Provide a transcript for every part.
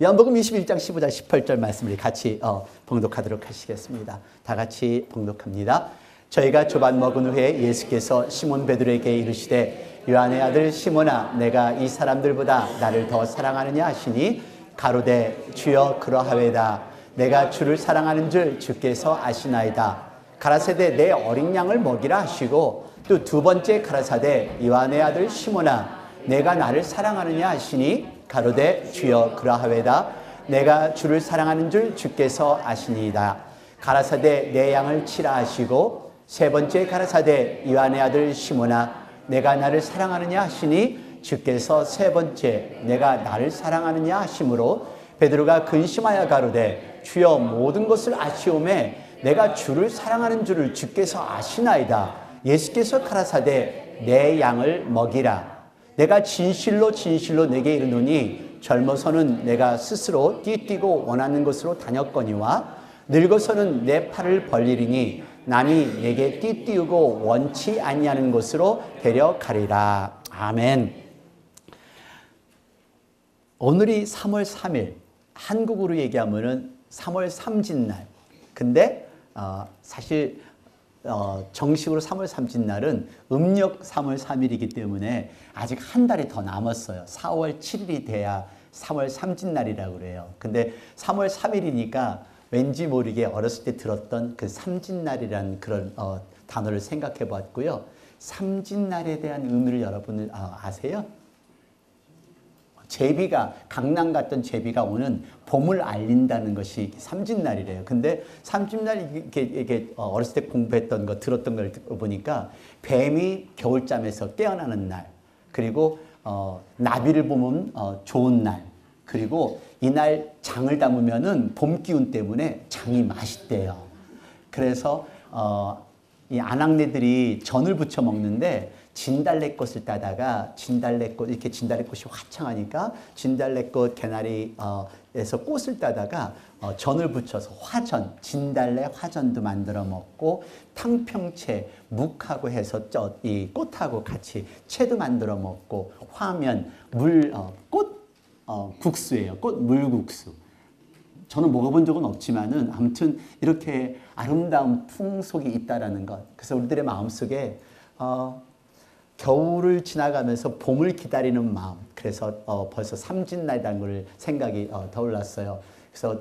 요한복음 21장 15절 18절 말씀을 같이 봉독하도록 하시겠습니다. 다 같이 봉독합니다. 저희가 조반 먹은 후에 예수께서 시몬 베드로에게 이르시되 요한의 아들 시몬아 내가 이 사람들보다 나를 더 사랑하느냐 하시니 가로되 주여 그러하외다. 내가 주를 사랑하는 줄 주께서 아시나이다. 가라사대 내 어린 양을 먹이라 하시고 또 두 번째 가라사대 요한의 아들 시몬아 내가 나를 사랑하느냐 하시니 가로되 주여 그러하외다. 내가 주를 사랑하는 줄 주께서 아시니이다. 가라사대 내 양을 치라 하시고 세 번째 가라사대 요한의 아들 시몬아 내가 나를 사랑하느냐 하시니 주께서 세 번째 내가 나를 사랑하느냐 하심으로 베드로가 근심하여 가로되 주여 모든 것을 아시오매 내가 주를 사랑하는 줄을 주께서 아시나이다. 예수께서 가라사대 내 양을 먹이라. 내가 진실로 진실로 내게 이르노니 젊어서는 내가 스스로 띠뛰고 원하는 곳으로 다녔거니와 늙어서는 내 팔을 벌리리니 남이 내게 띠띠우고 원치 아니하는 곳으로 데려가리라. 아멘. 오늘이 3월 3일, 한국으로 얘기하면은 3월 삼진날. 근데 사실 정식으로 3월 삼진날은 음력 3월 3일이기 때문에 아직 한 달이 더 남았어요. 4월 7일이 돼야 3월 삼진날이라고 그래요. 근데 3월 3일이니까 왠지 모르게 어렸을 때 들었던 그 삼진날이라는 그런 단어를 생각해 봤고요. 삼진날에 대한 의미를 여러분 아세요? 제비가 강남 갔던 제비가 오는 봄을 알린다는 것이 삼진날이래요. 근데 삼진날 이게 어렸을 때 공부했던 거 들었던 걸 보니까 뱀이 겨울잠에서 깨어나는 날, 그리고 나비를 보면 좋은 날, 그리고 이날 장을 담으면은 봄 기운 때문에 장이 맛있대요. 그래서 이 아낙네들이 전을 부쳐 먹는데 진달래꽃을 따다가 진달래꽃 이렇게 진달래꽃이 화창하니까 진달래꽃 개나리에서 꽃을 따다가 전을 붙여서 화전, 진달래 화전도 만들어 먹고 탕평채, 묵하고 해서 이 꽃하고 같이 채도 만들어 먹고 화면, 꽃 국수예요. 꽃 물국수. 저는 먹어본 적은 없지만은 아무튼 이렇게 아름다운 풍속이 있다라는 것. 그래서 우리들의 마음속에 겨울을 지나가면서 봄을 기다리는 마음. 그래서 벌써 삼진날이라는 걸 생각이 떠올랐어요. 그래서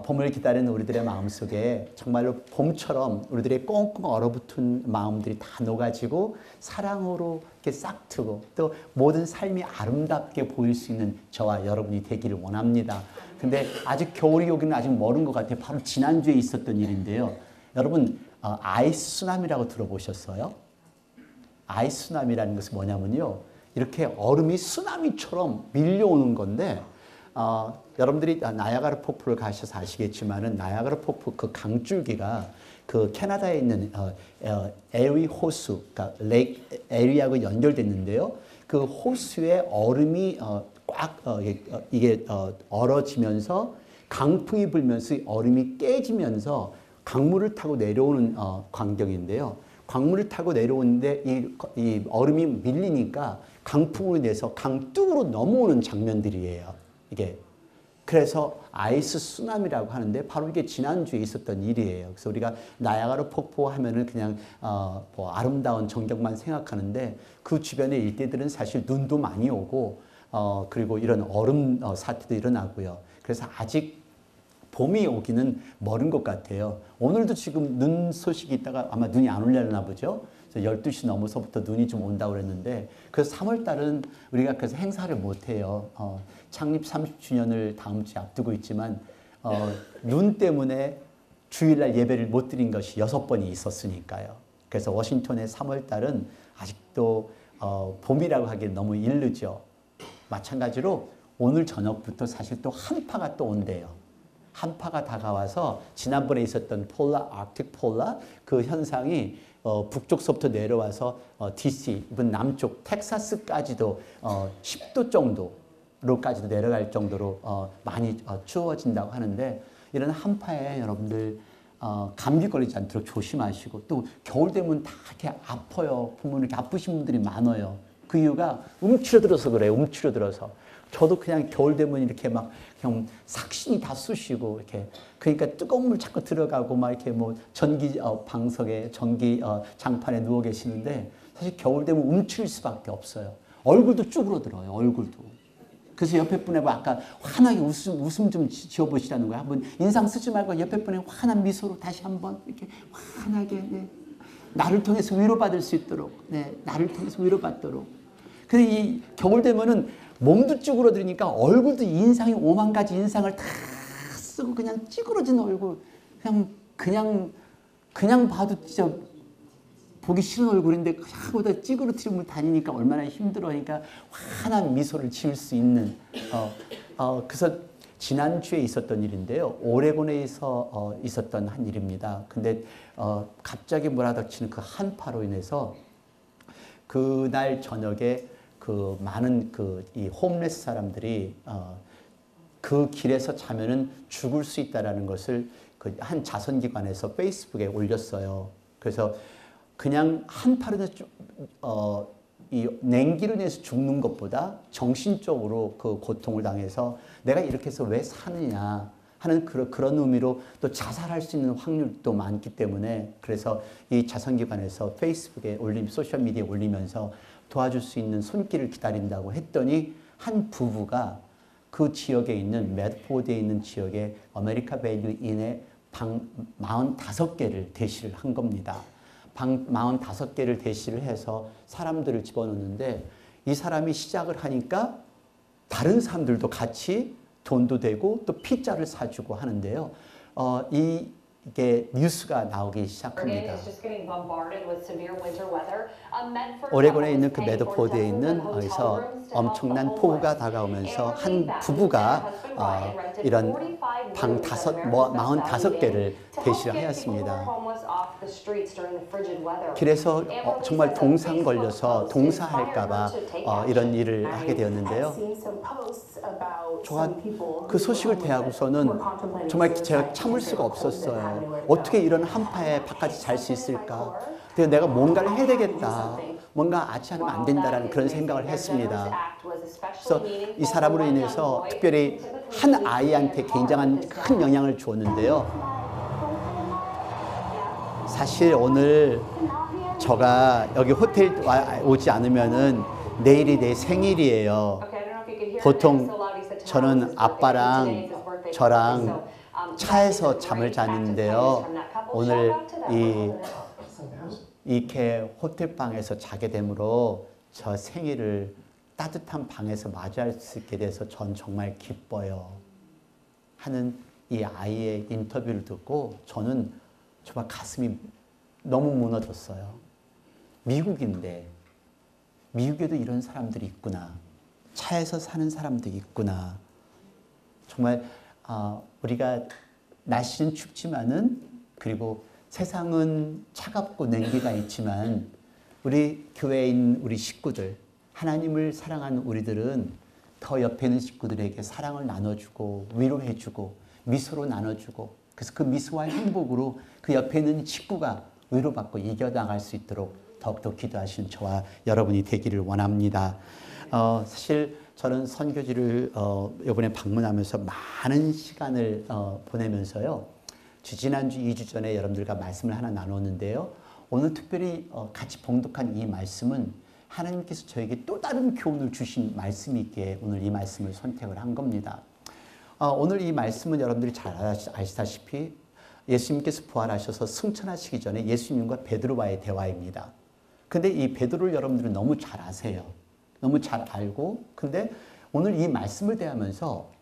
봄을 기다리는 우리들의 마음속에 정말로 봄처럼 우리들의 꽁꽁 얼어붙은 마음들이 다 녹아지고 사랑으로 이렇게 싹트고 또 모든 삶이 아름답게 보일 수 있는 저와 여러분이 되기를 원합니다. 근데 아직 겨울이 오기는 아직 멀은 것 같아요. 바로 지난주에 있었던 일인데요. 여러분 아이스 쓰나미라고 들어보셨어요? 아이스 쓰나미라는 것은 뭐냐면요. 이렇게 얼음이 쓰나미처럼 밀려오는 건데 여러분들이 나야가라 폭포를 가셔서 아시겠지만은 나야가라 폭포 그 강줄기가 그 캐나다에 있는 에리 호수, 그러니까 레이크 에리하고 연결됐는데요. 그 호수에 얼음이 꽉 이게 얼어지면서 강풍이 불면서 얼음이 깨지면서 강물을 타고 내려오는 광경인데요. 강물을 타고 내려오는데 이 얼음이 밀리니까 강풍으로 인해서 강둑으로 넘어오는 장면들이에요. 이게 그래서 아이스 쓰나미라고 하는데 바로 이게 지난주에 있었던 일이에요. 그래서 우리가 나야가라 폭포 하면은 그냥 뭐 아름다운 전경만 생각하는데 그 주변의 일대들은 사실 눈도 많이 오고 그리고 이런 얼음 사태도 일어나고요. 그래서 아직 봄이 오기는 멀은 것 같아요. 오늘도 지금 눈 소식이 있다가 아마 눈이 안 올려나 보죠. 12시 넘어서부터 눈이 좀 온다고 그랬는데 그래서 3월 달은 우리가 그래서 행사를 못 해요. 창립 30주년을 다음 주에 앞두고 있지만 눈 때문에 주일날 예배를 못 드린 것이 6번이 있었으니까요. 그래서 워싱턴의 3월 달은 아직도 봄이라고 하기엔 너무 이르죠. 마찬가지로 오늘 저녁부터 사실 또 한파가 또 온대요. 한파가 다가와서 지난번에 있었던 아크틱 폴라 그 현상이 북쪽서부터 내려와서 DC, 이번 남쪽 텍사스까지도 10도 정도로까지도 내려갈 정도로 많이 추워진다고 하는데 이런 한파에 여러분들 감기 걸리지 않도록 조심하시고 또 겨울 되면 다 이렇게 아파요. 보면 이렇게 아프신 분들이 많아요. 그 이유가 움츠러들어서 그래요. 움츠러들어서. 저도 그냥 겨울 되면 이렇게 막 그냥 삭신이 다 쑤시고 이렇게 그러니까 뜨거운 물 자꾸 들어가고 막 이렇게 뭐 전기 방석에 전기 장판에 누워 계시는데 사실 겨울 되면 움츠릴 수밖에 없어요. 얼굴도 쭈그러들어요. 얼굴도. 그래서 옆에 분에 아까 환하게 웃음 좀 지어보시라는 거예요. 한번 인상 쓰지 말고 옆에 분에 환한 미소로 다시 한번 이렇게 환하게 네. 나를 통해서 위로받을 수 있도록 네. 나를 통해서 위로받도록. 근데 이 겨울 되면은 몸도 쭈그러들으니까 얼굴도 인상이 5만 가지 인상을 다 쓰고 그냥 찌그러진 얼굴 그냥 봐도 진짜 보기 싫은 얼굴인데 그보다 찌그러뜨리면 다니니까 얼마나 힘들어하니까 환한 미소를 지을 수 있는 그래서 지난주에 있었던 일인데요. 오레곤에서 있었던 한 일입니다. 근데 갑자기 몰아닥치는 그 한파로 인해서 그날 저녁에 그 많은 이 홈레스 사람들이 그 길에서 자면은 죽을 수 있다라는 것을 그 한 자선기관에서 페이스북에 올렸어요. 그래서 그냥 한파로 이 냉기로 인해서 죽는 것보다 정신적으로 그 고통을 당해서 내가 이렇게 해서 왜 사느냐 하는 그런 의미로 또 자살할 수 있는 확률도 많기 때문에 그래서 이 자선기관에서 페이스북에 소셜미디어에 올리면서 도와줄 수 있는 손길을 기다린다고 했더니 한 부부가 그 지역에 있는 매드포드에 있는 지역에 아메리카 밸류 인에 방 45개를 대시를 한 겁니다. 방 45개를 대시를 해서 사람들을 집어넣는데 이 사람이 시작을 하니까 다른 사람들도 같이 돈도 되고 또 피자를 사주고 하는데요. 이게 뉴스가 나오기 시작합니다. 오레곤에 있는 그 매드포드에 있는 어디서 엄청난 폭우가 다가오면서 한 부부가 이런 방 45개를 대시를 하였습니다. 길에서 정말 동상 걸려서 동사할까봐 이런 일을 하게 되었는데요. 그 소식을 대하고서는 정말 제가 참을 수가 없었어요. 어떻게 이런 한파에 밖까지 잘 수 있을까? 그래서 내가 뭔가를 해야 되겠다. 뭔가 아치하면 안 된다라는 그런 생각을 했습니다. 그래서 이 사람으로 인해서 특별히 한 아이한테 굉장한 큰 영향을 주었는데요. 사실 오늘 저가 여기 호텔 오지 않으면은 내일이 내 생일이에요. 보통 저는 아빠랑 저랑 차에서 잠을 자는데요. 오늘 이렇게 호텔방에서 자게 되므로 저 생일을 따뜻한 방에서 맞이할 수 있게 돼서 전 정말 기뻐요. 하는 이 아이의 인터뷰를 듣고 저는 정말 가슴이 너무 무너졌어요. 미국인데 미국에도 이런 사람들이 있구나. 차에서 사는 사람들이 있구나. 정말 우리가 날씨는 춥지만은 그리고 세상은 차갑고 냉기가 있지만 우리 교회에 있는 우리 식구들, 하나님을 사랑하는 우리들은 더 옆에 있는 식구들에게 사랑을 나눠주고 위로해주고 미소로 나눠주고 그래서 그 미소와 행복으로 그 옆에 있는 식구가 위로받고 이겨나갈 수 있도록 더욱더 기도하시는 저와 여러분이 되기를 원합니다. 사실 저는 선교지를 이번에 방문하면서 많은 시간을 보내면서요. 지난주 2주 전에 여러분들과 말씀을 하나 나눴는데요. 오늘 특별히 같이 봉독한 이 말씀은 하나님께서 저에게 또 다른 교훈을 주신 말씀이기에 오늘 이 말씀을 선택을 한 겁니다. 오늘 이 말씀은 여러분들이 잘 아시다시피 예수님께서 부활하셔서 승천하시기 전에 예수님과 베드로와의 대화입니다. 근데 이 베드로를 여러분들은 너무 잘 아세요. 너무 잘 알고 근데 오늘 이 말씀을 대하면서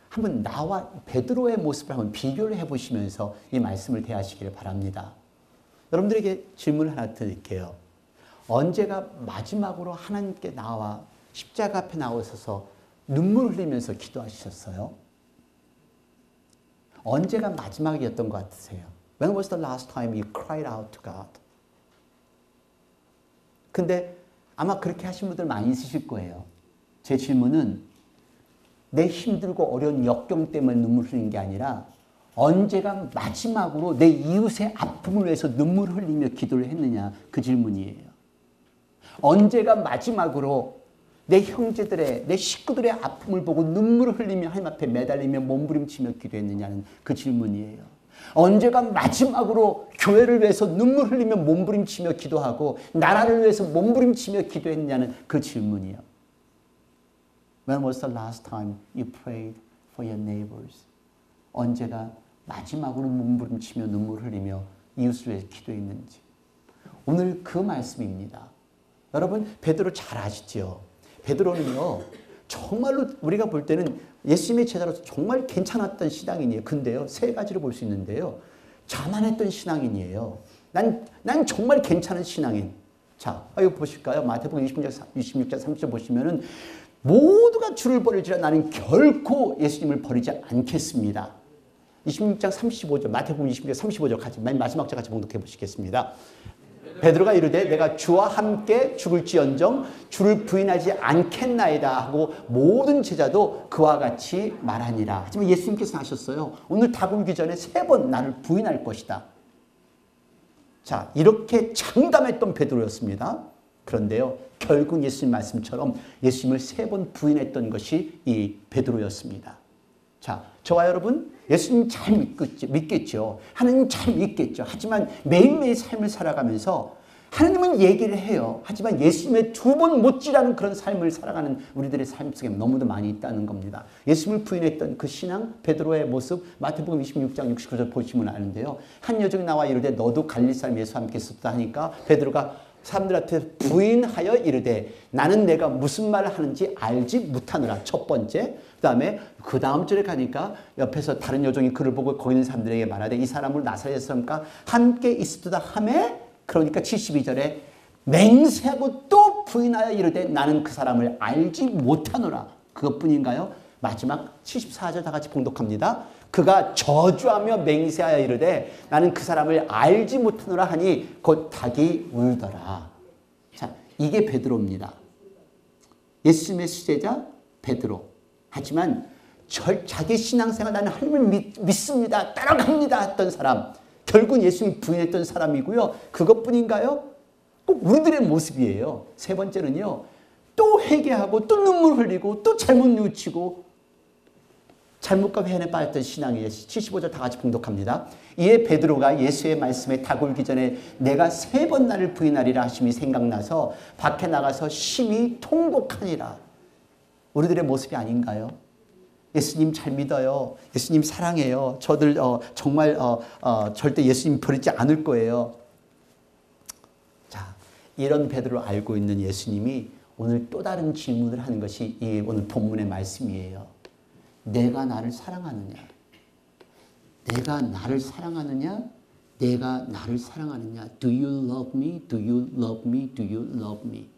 한번 나와 베드로의 모습을 한번 비교를 해보시면서 이 말씀을 대하시기를 바랍니다. 여러분들에게 질문을 하나 드릴게요. 언제가 마지막으로 하나님께 나와 십자가 앞에 나오셔서 눈물 흘리면서 기도하셨어요? 언제가 마지막이었던 것 같으세요? When was the last time you cried out to God? 근데 아마 그렇게 하신 분들 많이 있으실 거예요. 제 질문은 내 힘들고 어려운 역경 때문에 눈물 흘리는 게 아니라 언제가 마지막으로 내 이웃의 아픔을 위해서 눈물을 흘리며 기도를 했느냐 그 질문이에요. 언제가 마지막으로 내 형제들의, 내 식구들의 아픔을 보고 눈물을 흘리며 하나님 앞에 매달리며 몸부림치며 기도했느냐는 그 질문이에요. 언제가 마지막으로 교회를 위해서 눈물 흘리며 몸부림치며 기도하고 나라를 위해서 몸부림치며 기도했느냐는 그 질문이에요. When was the last time you prayed for your neighbors? 언제가 마지막으로 몸부림치며 눈물 흘리며 이웃을 위해 기도했는지. 오늘 그 말씀입니다. 여러분 베드로 잘 아시죠? 베드로는요 정말로 우리가 볼 때는 예수님의 제자로서 정말 괜찮았던 신앙인이에요. 근데요 세 가지로 볼 수 있는데요. 자만했던 신앙인이에요. 난 정말 괜찮은 신앙인. 자, 이거 보실까요? 마태복음 26장 30절 보시면은 모두가 주를 버릴지라 나는 결코 예수님을 버리지 않겠습니다. 26장 35절, 마태복음 26장 35절 같이 마지막 절 같이 봉독해 보시겠습니다. 베드로가 이르되 내가 주와 함께 죽을지언정 주를 부인하지 않겠나이다 하고 모든 제자도 그와 같이 말하니라. 하지만 예수님께서 하셨어요. 오늘 다 굴기 전에 3번 나를 부인할 것이다. 자, 이렇게 장담했던 베드로였습니다. 그런데요, 결국 예수님 말씀처럼 예수님을 3번 부인했던 것이 이 베드로였습니다. 자, 저와 여러분 예수님 잘 믿겠죠. 하나님 잘 믿겠죠. 하지만 매일매일 삶을 살아가면서 하나님은 얘기를 해요. 하지만 예수님의 2번 못지라는 그런 삶을 살아가는 우리들의 삶 속에 너무도 많이 있다는 겁니다. 예수님을 부인했던 그 신앙 베드로의 모습 마태복음 26장 69절 보시면 아는데요. 한 여종이 나와 이르되 너도 갈릴리 사람 예수와 함께 있었다 하니까 베드로가 사람들한테 부인하여 이르되 나는 내가 무슨 말을 하는지 알지 못하노라. 첫 번째. 그 다음 절에 가니까 옆에서 다른 여종이 그를 보고 거기 있는 사람들에게 말하되 이 사람을 나사렛 사람과 함께 있었다 하매 그러니까 72절에 맹세하고 또 부인하여 이르되 나는 그 사람을 알지 못하노라. 그것뿐인가요? 마지막 74절 다 같이 봉독합니다. 그가 저주하며 맹세하여 이르되 나는 그 사람을 알지 못하노라 하니 곧 닭이 울더라. 자, 이게 베드로입니다. 예수님의 수제자 베드로. 하지만 자기 신앙생활 나는 하나님을 믿습니다. 따라갑니다 했던 사람. 결국 예수님이 부인했던 사람이고요. 그것뿐인가요? 꼭 우리들의 모습이에요. 세 번째는요. 또 회개하고 또 눈물 흘리고 또 잘못 뉘우치고 잘못과 회한에 빠졌던 신앙이에요. 75절 다 같이 봉독합니다. 이에 베드로가 예수의 말씀에 다굴기 전에 내가 3번 나를 부인하리라 하심이 생각나서 밖에 나가서 심히 통곡하니라. 우리들의 모습이 아닌가요? 예수님 잘 믿어요. 예수님 사랑해요. 저들 정말 절대 예수님 버리지 않을 거예요. 자, 이런 베드로를 알고 있는 예수님이 오늘 또 다른 질문을 하는 것이 이 오늘 본문의 말씀이에요. 내가 나를 사랑하느냐? 내가 나를 사랑하느냐? 내가 나를 사랑하느냐? Do you love me? Do you love me? Do you love me?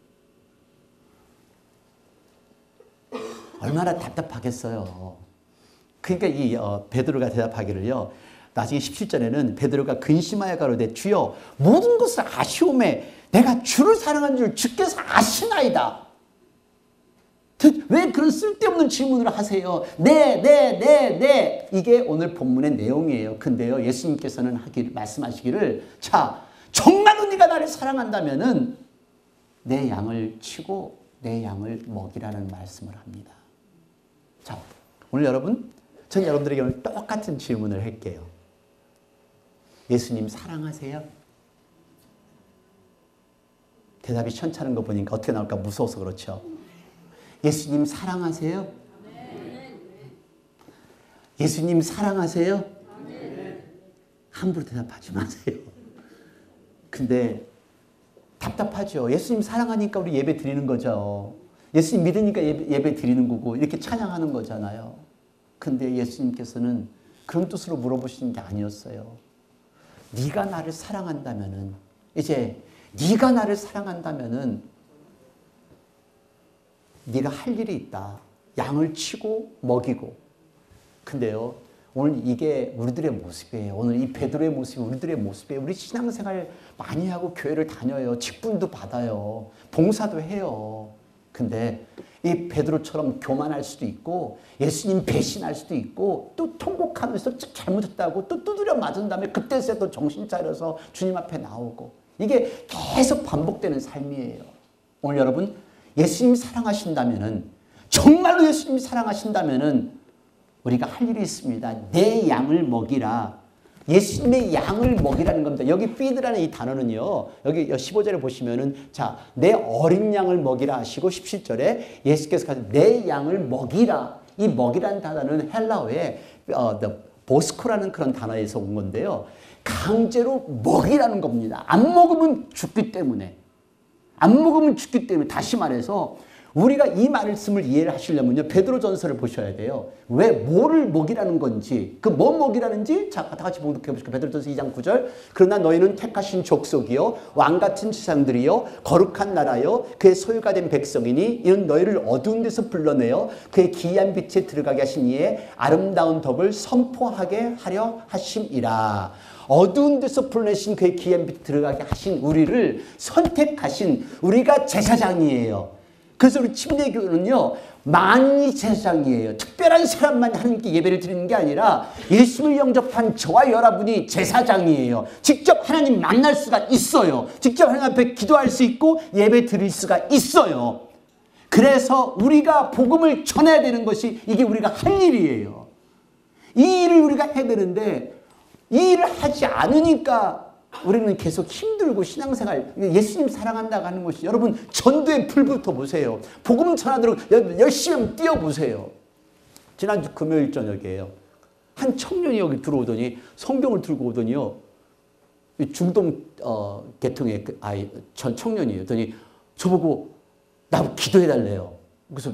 얼마나 답답하겠어요. 그러니까 이 베드로가 대답하기를요. 나중에 17절에는 베드로가 근심하여 가로되 주여 모든 것을 아시오매 내가 주를 사랑하는 줄 주께서 아시나이다. 왜 그런 쓸데없는 질문을 하세요? 네. 이게 오늘 본문의 내용이에요. 근데요, 예수님께서는 말씀하시기를 자, 정말로 네가 나를 사랑한다면은 내 양을 치고 내 양을 먹이라는 말씀을 합니다. 자, 오늘 전 여러분들에게 오늘 똑같은 질문을 할게요. 예수님 사랑하세요? 대답이 시원찮은 거 보니까 어떻게 나올까 무서워서 그렇죠. 예수님 사랑하세요? 예수님 사랑하세요? 함부로 대답하지 마세요. 근데 답답하죠. 예수님 사랑하니까 우리 예배 드리는 거죠. 예수님 믿으니까 예배 드리는 거고 이렇게 찬양하는 거잖아요. 근데 예수님께서는 그런 뜻으로 물어보시는 게 아니었어요. 네가 나를 사랑한다면은 이제 네가 나를 사랑한다면은 네가 할 일이 있다. 양을 치고 먹이고. 근데요. 오늘 이게 우리들의 모습이에요. 오늘 이 베드로의 모습이 우리들의 모습이에요. 우리 신앙생활 많이 하고 교회를 다녀요. 직분도 받아요. 봉사도 해요. 근데 이 베드로처럼 교만할 수도 있고 예수님 배신할 수도 있고 또 통곡하면서 잘못했다고 또 두드려 맞은 다음에 그때서야 또 정신 차려서 주님 앞에 나오고 이게 계속 반복되는 삶이에요. 오늘 여러분 예수님이 사랑하신다면은, 정말로 예수님이 사랑하신다면은 우리가 할 일이 있습니다. 내 양을 먹이라. 예수님의 양을 먹이라는 겁니다. 여기 feed라는 이 단어는요, 여기 15절에 보시면은, 자, 내 어린 양을 먹이라 하시고 17절에 예수께서 가서 내 양을 먹이라. 이 먹이라는 단어는 헬라어의 보스코라는 그런 단어에서 온 건데요. 강제로 먹이라는 겁니다. 안 먹으면 죽기 때문에. 안 먹으면 죽기 때문에. 다시 말해서 우리가 이 말씀을 이해를 하시려면요, 베드로전서를 보셔야 돼요. 왜 뭐를 먹이라는 건지, 그 뭐 먹이라는지, 자, 다 같이 봉독해 보실까요? 베드로전서 2장 9절. 그러나 너희는 택하신 족속이요 왕 같은 지상들이요 거룩한 나라요 그의 소유가 된 백성이니 이는 너희를 어두운 데서 불러내어 그의 기이한 빛에 들어가게 하신 이의 아름다운 덕을 선포하게 하려 하심이라. 어두운 데서 불러내신 그의 기이한 빛에 들어가게 하신 우리를 선택하신 우리가 제사장이에요. 그래서 우리 침례교는요, 만인이 제사장이에요. 특별한 사람만 하나님께 예배를 드리는 게 아니라 예수를 영접한 저와 여러분이 제사장이에요. 직접 하나님 만날 수가 있어요. 직접 하나님 앞에 기도할 수 있고 예배 드릴 수가 있어요. 그래서 우리가 복음을 전해야 되는 것이 이게 우리가 할 일이에요. 이 일을 우리가 해야 되는데 이 일을 하지 않으니까 우리는 계속 힘들고 신앙생활, 예수님 사랑한다고 하는 것이, 여러분 전도의 불부터 보세요. 복음 전하도록 열심히 뛰어보세요. 지난주 금요일 저녁이에요. 한 청년이 여기 들어오더니 성경을 들고 오더니요, 중동 계통의 전 청년이에요. 그랬더니 저보고 나 기도해달래요. 그래서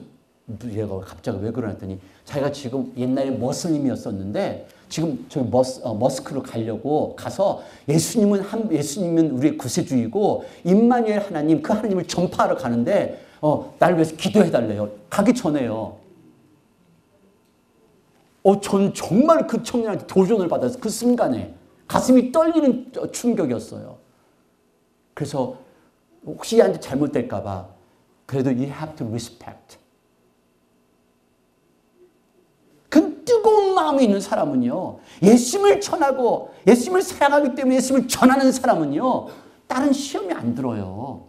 얘가 갑자기 왜 그러나 했더니 자기가 지금 옛날에 머슬림이었었는데 지금 저기 머스크로 가려고 가서 예수님은 우리의 구세주이고 임마누엘 하나님, 그 하나님을 전파하러 가는데 나를 위해서 기도해달래요. 가기 전에요. 전 정말 그 청년한테 도전을 받아서 그 순간에 가슴이 떨리는 충격이었어요. 그래서 혹시 얘한테 잘못될까 봐 그래도 you have to respect. 그 뜨거운 마음이 있는 사람은요, 예수님을 전하고 예수님을 사랑하기 때문에 예수님을 전하는 사람은요, 다른 시험이 안 들어요.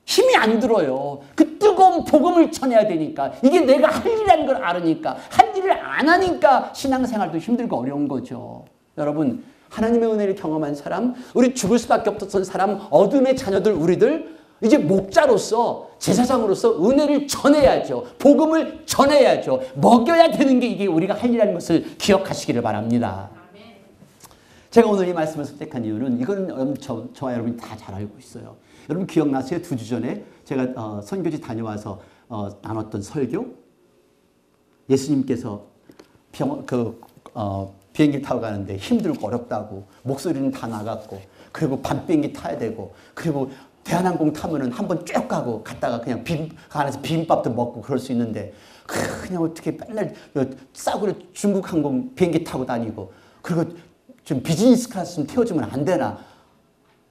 힘이 안 들어요. 그 뜨거운 복음을 전해야 되니까. 이게 내가 할 일이라는 걸 알으니까. 할 일을 안 하니까 신앙생활도 힘들고 어려운 거죠. 여러분, 하나님의 은혜를 경험한 사람, 우리 죽을 수밖에 없었던 사람, 어둠의 자녀들, 우리들 이제 목자로서, 제사장으로서 은혜를 전해야죠. 복음을 전해야죠. 먹여야 되는 게 이게 우리가 할 일이라는 것을 기억하시기를 바랍니다. 제가 오늘 이 말씀을 선택한 이유는, 이거는 저와 여러분이 다 잘 알고 있어요. 여러분 기억나세요? 2주 전에 제가 선교지 다녀와서 나눴던 설교? 예수님께서 비행기 타고 가는데 힘들고 어렵다고, 목소리는 다 나갔고, 그리고 밤 비행기 타야 되고, 그리고 대한항공 타면은 한번 쭉 가고 갔다가 그냥 안에서 비빔밥도 먹고 그럴 수 있는데, 그냥 어떻게 맨날 싸구려 중국 항공 비행기 타고 다니고, 그리고 좀 비즈니스 클래스 좀 태워주면 안 되나?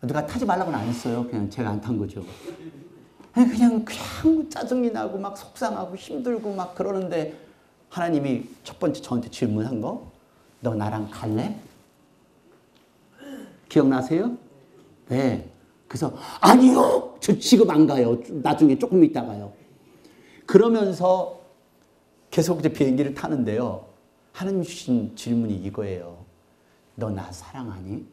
누가 타지 말라고는 안 했어요. 그냥 제가 안 탄 거죠. 그냥 짜증이 나고 막 속상하고 힘들고 막 그러는데, 하나님이 첫 번째 저한테 질문한 거, 너 나랑 갈래? 기억나세요? 네. 그래서 아니요, 저 지금 안 가요. 나중에 조금 있다 가요. 그러면서 계속 이제 비행기를 타는데요, 하나님 주신 질문이 이거예요. 너 나 사랑하니?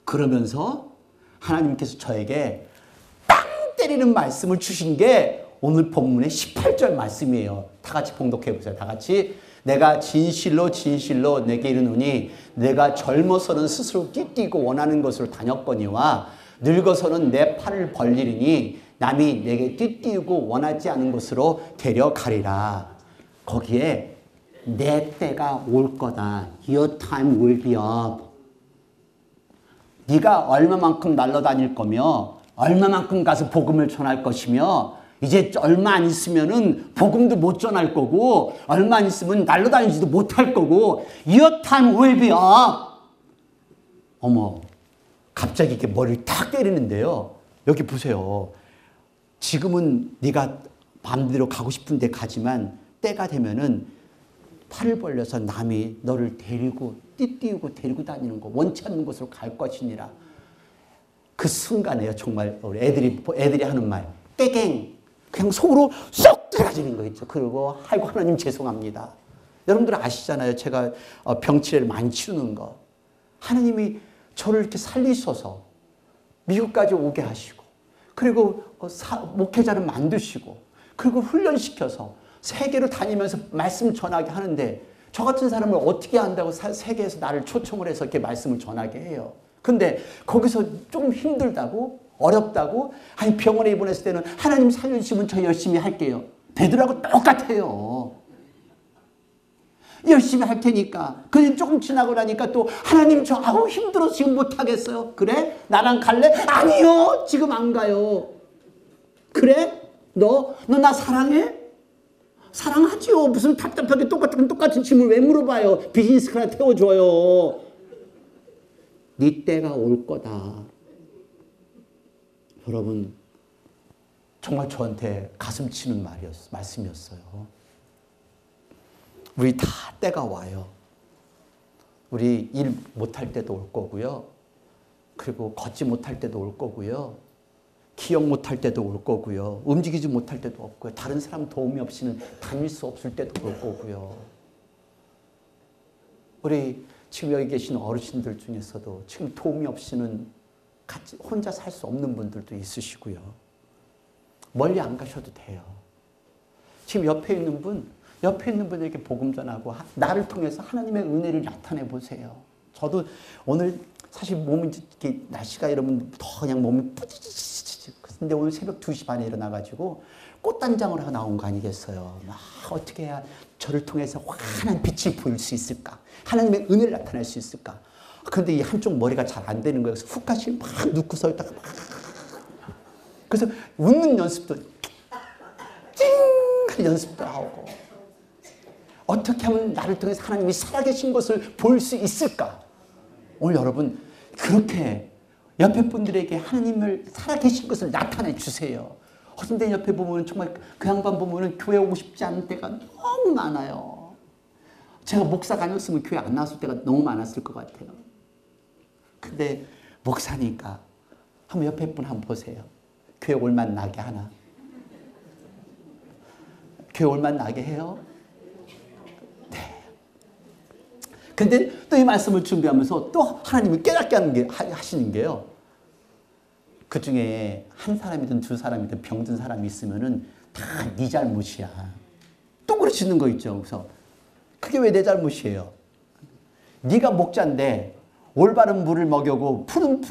그러면서 하나님께서 저에게 빵 때리는 말씀을 주신 게 오늘 본문의 18절 말씀이에요. 다 같이 봉독해 보세요. 다 같이. 내가 진실로 진실로 내게 이르노니 내가 젊어서는 스스로 띠띠고 원하는 것으로 다녔거니와 늙어서는 내 팔을 벌리리니 남이 내게 띠띠고 원하지 않은 곳으로 데려가리라. 거기에 내 때가 올 거다. Your time will be up. 네가 얼마만큼 날아다닐 거며 얼마만큼 가서 복음을 전할 것이며, 이제 얼마 안 있으면은 복음도 못 전할 거고, 얼마 안 있으면 날아다니지도 못할 거고, Your time will be up. 어머, 갑자기 이렇게 머리를 탁 때리는데요. 여기 보세요. 지금은 네가 마음대로 가고 싶은데 가지만 때가 되면은 팔을 벌려서 남이 너를 데리고 띠띠우고 데리고 다니는 거, 원치 않는 곳으로 갈 것이니라. 그 순간에요, 정말 우리 애들이 하는 말, 깨갱 그냥 속으로 쏙 들어가지는 거 있죠. 그리고 아이고 하나님 죄송합니다. 여러분들 아시잖아요. 제가 병치레를 많이 치르는 거. 하나님이 저를 이렇게 살리셔서 미국까지 오게 하시고 그리고 목회자를 만드시고 그리고 훈련시켜서 세계로 다니면서 말씀 전하게 하는데 저 같은 사람을 어떻게 한다고 세계에서 나를 초청을 해서 이렇게 말씀을 전하게 해요. 근데 거기서 좀 힘들다고 어렵다고 아니 병원에 입원했을 때는 하나님 살려주시면 저 열심히 할게요. 베드로하고 똑같아요. 열심히 할 테니까. 그냥 조금 지나고 나니까 또 하나님 저 아우 힘들어서 지금 못하겠어요. 그래? 나랑 갈래? 아니요. 지금 안 가요. 그래? 너 나 사랑해? 사랑하지요. 무슨 답답하게 똑같은 질문을 왜 물어봐요. 비즈니스 클래스 태워줘요. 네 때가 올 거다. 여러분 정말 저한테 가슴 치는 말씀이었어요. 우리 다 때가 와요. 우리 일 못할 때도 올 거고요. 그리고 걷지 못할 때도 올 거고요. 기억 못할 때도 올 거고요. 움직이지 못할 때도 없고요. 다른 사람 도움이 없이는 다닐 수 없을 때도 올 거고요. 우리 지금 여기 계신 어르신들 중에서도 지금 도움이 없이는 같이 혼자 살 수 없는 분들도 있으시고요. 멀리 안 가셔도 돼요. 지금 옆에 있는 분에게 복음 전하고 나를 통해서 하나님의 은혜를 나타내 보세요. 저도 오늘 사실 몸이 이렇게 날씨가 이러면 더 그냥 몸이 뿌지지지지. 근데 오늘 새벽 2시 반에 일어나가지고 꽃단장을 하고 나온 거 아니겠어요. 어떻게 해야 저를 통해서 환한 빛이 보일 수 있을까? 하나님의 은혜를 나타낼 수 있을까? 그런데 이 한쪽 머리가 잘 안 되는 거예요. 그래서 훅까지 막 눕고서 있다가 막. 그래서 웃는 연습도 찡 연습도 하고. 어떻게 하면 나를 통해서 하나님이 살아계신 것을 볼 수 있을까? 오늘 여러분 그렇게 옆에 분들에게 하나님을 살아계신 것을 나타내 주세요. 그런데 옆에 보면 정말 그 양반 보면 교회 오고 싶지 않은 때가 너무 많아요. 제가 목사가 아니었으면 교회 안 나왔을 때가 너무 많았을 것 같아요. 근데 목사니까 한번 옆에 분 한번 보세요. 교회 올만 나게 하나? 교회 올만 나게 해요? 네. 근데 또 이 말씀을 준비하면서 또 하나님이 깨닫게 하시는 게요. 그 중에 한 사람이든 두 사람이든 병든 사람이 있으면은 다 네 잘못이야. 또 그러시는 거 있죠. 그래서 그게 왜 내 잘못이에요? 네가 목자인데 올바른 물을 먹여고 푸른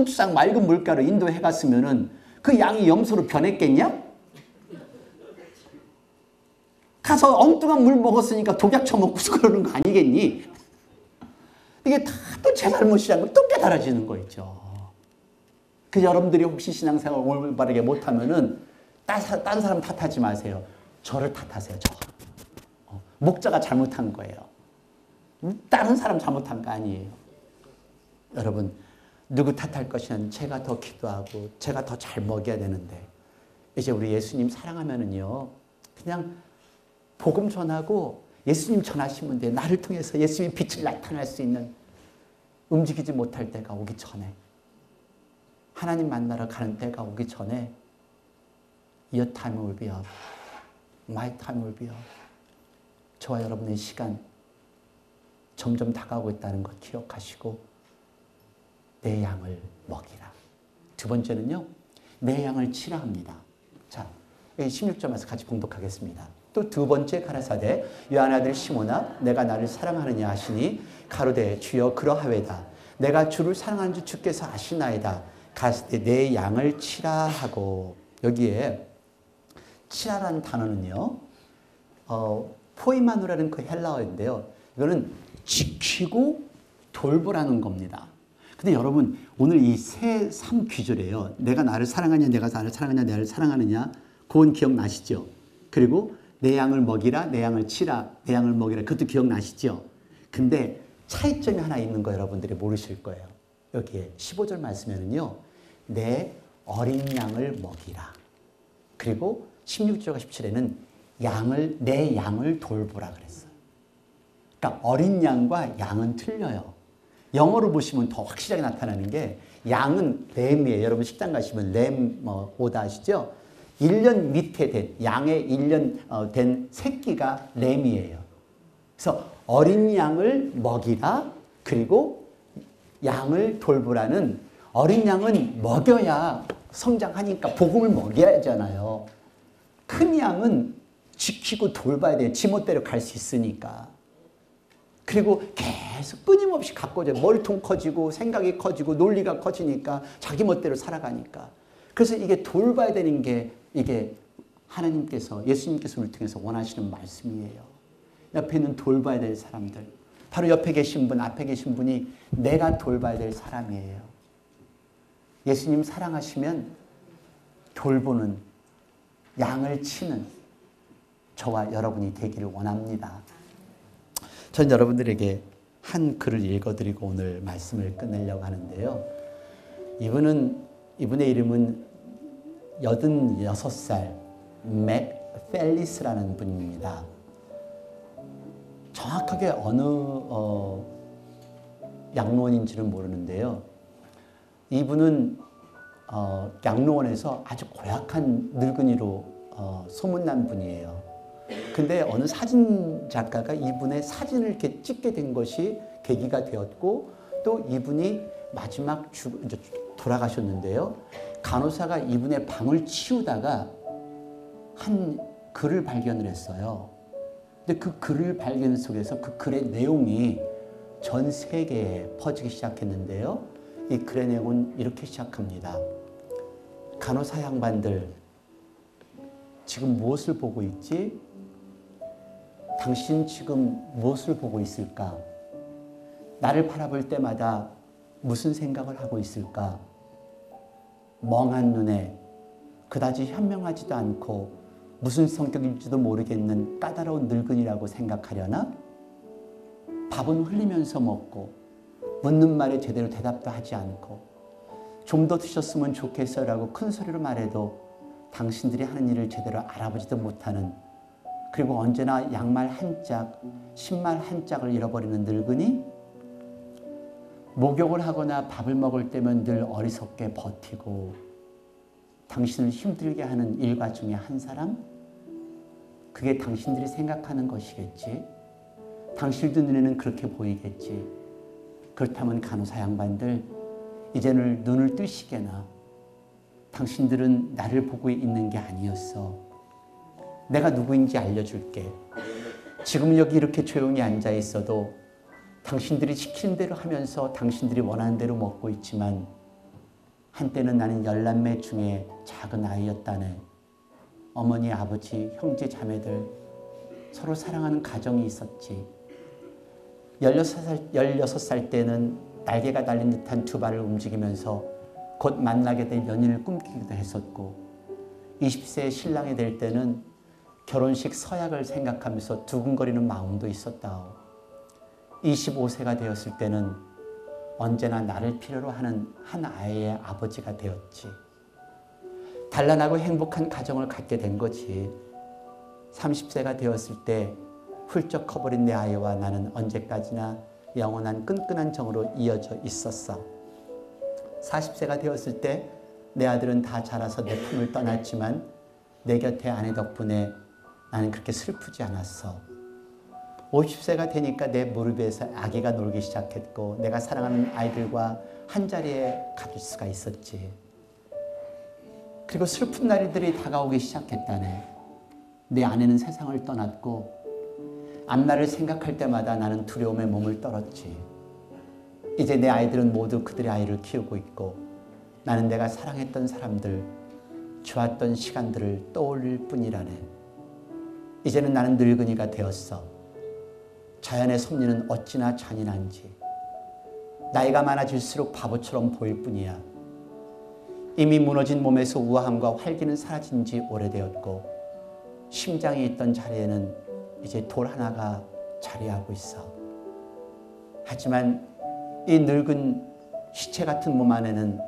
투상 맑은 물가로 인도해 갔으면은 그 양이 염소로 변했겠냐? 가서 엉뚱한 물 먹었으니까 독약 처먹고서 그러는 거 아니겠니? 이게 다 또 제 잘못이라는 걸 또 깨달아지는 거 있죠. 그 여러분들이 혹시 신앙생활 올바르게 못하면은 딴 사람 탓하지 마세요. 저를 탓하세요. 저. 목자가 잘못한 거예요. 다른 사람 잘못한 거 아니에요. 여러분 누구 탓할 것이면 제가 더 기도하고 제가 더 잘 먹여야 되는데 이제 우리 예수님 사랑하면은요 그냥 복음 전하고 예수님 전하시면 돼요. 나를 통해서 예수님의 빛을 나타낼 수 있는 움직이지 못할 때가 오기 전에 하나님 만나러 가는 때가 오기 전에 Your time will be up. My time will be up. 저와 여러분의 시간 점점 다가오고 있다는 것 기억하시고 내 양을 먹이라. 두 번째는요. 내 양을 치라 합니다. 자, 16절에서 같이 봉독하겠습니다. 또 두 번째 가라사대 요한 아들 시몬아 내가 나를 사랑하느냐 하시니 가로되 주여 그러하외다. 내가 주를 사랑하는 줄 주께서 아시나이다. 가시되 내 양을 치라 하고 여기에 치라라는 단어는요. 포이마누라는 그 헬라어인데요. 이거는 지키고 돌보라는 겁니다. 근데 여러분 오늘 이 세 3귀절이에요. 내가 나를 사랑하냐 내가 나를 사랑하냐 나를 사랑하느냐 그건 기억나시죠? 그리고 내 양을 먹이라 내 양을 치라 내 양을 먹이라 그것도 기억나시죠? 근데 차이점이 하나 있는 거 여러분들이 모르실 거예요. 여기에 15절 말씀에는요. 내 어린 양을 먹이라. 그리고 16절과 17절에는 내 양을 돌보라 그랬어요. 그러니까 어린 양과 양은 틀려요. 영어로 보시면 더 확실하게 나타나는 게 양은 램이에요. 여러분 식당 가시면 램 오다 아시죠? 1년 밑에 된 양의 1년 된 새끼가 램이에요. 그래서 어린 양을 먹이라 그리고 양을 돌보라는 어린 양은 먹여야 성장하니까 복음을 먹여야 하잖아요. 큰 양은 지키고 돌봐야 돼요. 지멋대로 갈 수 있으니까. 그리고 계속 끊임없이 가꿔져요. 머리통 커지고 생각이 커지고 논리가 커지니까 자기 멋대로 살아가니까. 그래서 이게 돌봐야 되는 게 이게 하나님께서 예수님께서 우리를 통해서 원하시는 말씀이에요. 옆에 있는 돌봐야 될 사람들. 바로 옆에 계신 분, 앞에 계신 분이 내가 돌봐야 될 사람이에요. 예수님 사랑하시면 돌보는 양을 치는 저와 여러분이 되기를 원합니다. 전 여러분들에게 한 글을 읽어드리고 오늘 말씀을 끝내려고 하는데요. 이분의 이름은 86살 맥 펠리스라는 분입니다. 정확하게 어느 양로원인지는 모르는데요. 이분은 양로원에서 아주 고약한 늙은이로 소문난 분이에요. 근데 어느 사진 작가가 이분의 사진을 이렇게 찍게 된 것이 계기가 되었고, 또 이분이 마지막 이제 돌아가셨는데요. 간호사가 이분의 방을 치우다가 한 글을 발견을 했어요. 근데 그 글을 발견 속에서 그 글의 내용이 전 세계에 퍼지기 시작했는데요. 이 글의 내용은 이렇게 시작합니다. 간호사 양반들, 지금 무엇을 보고 있지? 당신 지금 무엇을 보고 있을까? 나를 바라볼 때마다 무슨 생각을 하고 있을까? 멍한 눈에 그다지 현명하지도 않고 무슨 성격일지도 모르겠는 까다로운 늙은이라고 생각하려나? 밥은 흘리면서 먹고 묻는 말에 제대로 대답도 하지 않고 좀 더 드셨으면 좋겠어라고 큰 소리로 말해도 당신들이 하는 일을 제대로 알아보지도 못하는, 그리고 언제나 양말 한 짝, 신발 한 짝을 잃어버리는 늙은이? 목욕을 하거나 밥을 먹을 때면 늘 어리석게 버티고 당신을 힘들게 하는 일과 중에 한 사람? 그게 당신들이 생각하는 것이겠지. 당신들 눈에는 그렇게 보이겠지. 그렇다면 간호사 양반들, 이제는 눈을 뜨시게나. 당신들은 나를 보고 있는 게 아니었어. 내가 누구인지 알려줄게. 지금 여기 이렇게 조용히 앉아 있어도 당신들이 시키는 대로 하면서 당신들이 원하는 대로 먹고 있지만 한때는 나는 10남매 중에 작은 아이였다네. 어머니, 아버지, 형제, 자매들 서로 사랑하는 가정이 있었지. 16살 때는 날개가 달린 듯한 두 발을 움직이면서 곧 만나게 될 연인을 꿈꾸기도 했었고, 20세의 신랑이 될 때는 결혼식 서약을 생각하면서 두근거리는 마음도 있었다오. 25세가 되었을 때는 언제나 나를 필요로 하는 한 아이의 아버지가 되었지. 단란하고 행복한 가정을 갖게 된 거지. 30세가 되었을 때 훌쩍 커버린 내 아이와 나는 언제까지나 영원한 끈끈한 정으로 이어져 있었어. 40세가 되었을 때 내 아들은 다 자라서 내 품을 떠났지만 내 곁에 아내 덕분에 나는 그렇게 슬프지 않았어. 50세가 되니까 내 무릎 위에서 아기가 놀기 시작했고 내가 사랑하는 아이들과 한자리에 가둘 수가 있었지. 그리고 슬픈 날들이 다가오기 시작했다네. 내 아내는 세상을 떠났고 앞날을 생각할 때마다 나는 두려움에 몸을 떨었지. 이제 내 아이들은 모두 그들의 아이를 키우고 있고 나는 내가 사랑했던 사람들, 좋았던 시간들을 떠올릴 뿐이라네. 이제는 나는 늙은이가 되었어. 자연의 섭리는 어찌나 잔인한지. 나이가 많아질수록 바보처럼 보일 뿐이야. 이미 무너진 몸에서 우아함과 활기는 사라진 지 오래되었고 심장이 있던 자리에는 이제 돌 하나가 자리하고 있어. 하지만 이 늙은 시체 같은 몸 안에는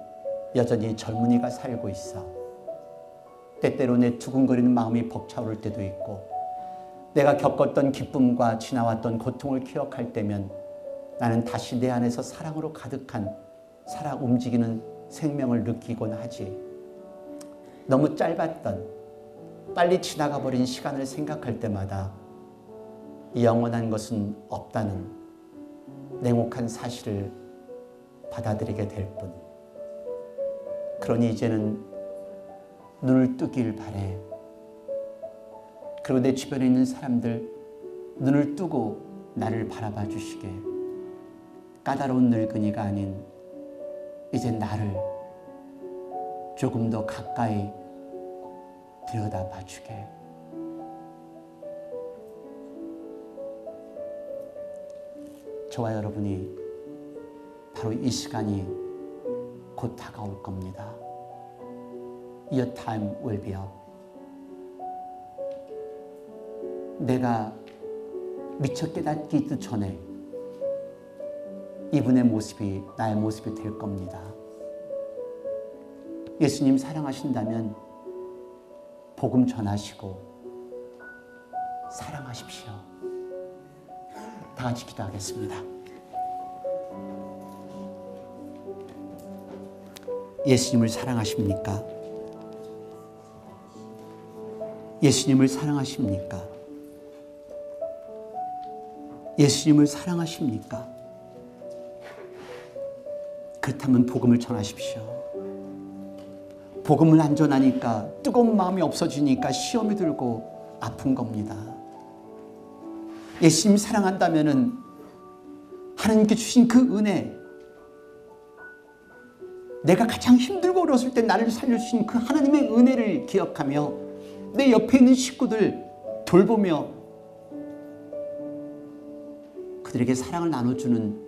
여전히 젊은이가 살고 있어. 때때로 내 두근거리는 마음이 벅차오를 때도 있고 내가 겪었던 기쁨과 지나왔던 고통을 기억할 때면 나는 다시 내 안에서 사랑으로 가득한 살아 움직이는 생명을 느끼곤 하지. 너무 짧았던, 빨리 지나가 버린 시간을 생각할 때마다 영원한 것은 없다는 냉혹한 사실을 받아들이게 될 뿐. 그러니 이제는 눈을 뜨길 바래. 그리고 내 주변에 있는 사람들 눈을 뜨고 나를 바라봐 주시게. 까다로운 늙은이가 아닌 이제 나를 조금 더 가까이 들여다봐 주게. 저와 여러분이 바로 이 시간이 곧 다가올 겁니다. Your time will be up. 내가 미처 깨닫기도 전에 이분의 모습이 나의 모습이 될 겁니다. 예수님 사랑하신다면 복음 전하시고 사랑하십시오. 다 같이 기도하겠습니다. 예수님을 사랑하십니까? 예수님을 사랑하십니까? 예수님을 사랑하십니까? 그렇다면 복음을 전하십시오. 복음을 안 전하니까 뜨거운 마음이 없어지니까 시험이 들고 아픈 겁니다. 예수님 사랑한다면은 하나님께 주신 그 은혜, 내가 가장 힘들고 어려웠을 때 나를 살려주신 그 하나님의 은혜를 기억하며 내 옆에 있는 식구들 돌보며 그들에게 사랑을 나눠주는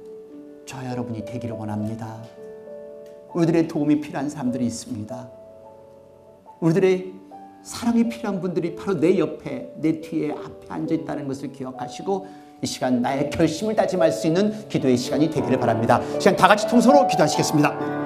저와 여러분이 되기를 원합니다. 우리들의 도움이 필요한 사람들이 있습니다. 우리들의 사랑이 필요한 분들이 바로 내 옆에, 내 뒤에, 앞에 앉아있다는 것을 기억하시고 이 시간 나의 결심을 다짐할 수 있는 기도의 시간이 되기를 바랍니다. 시간 다 같이 통성으로 기도하시겠습니다.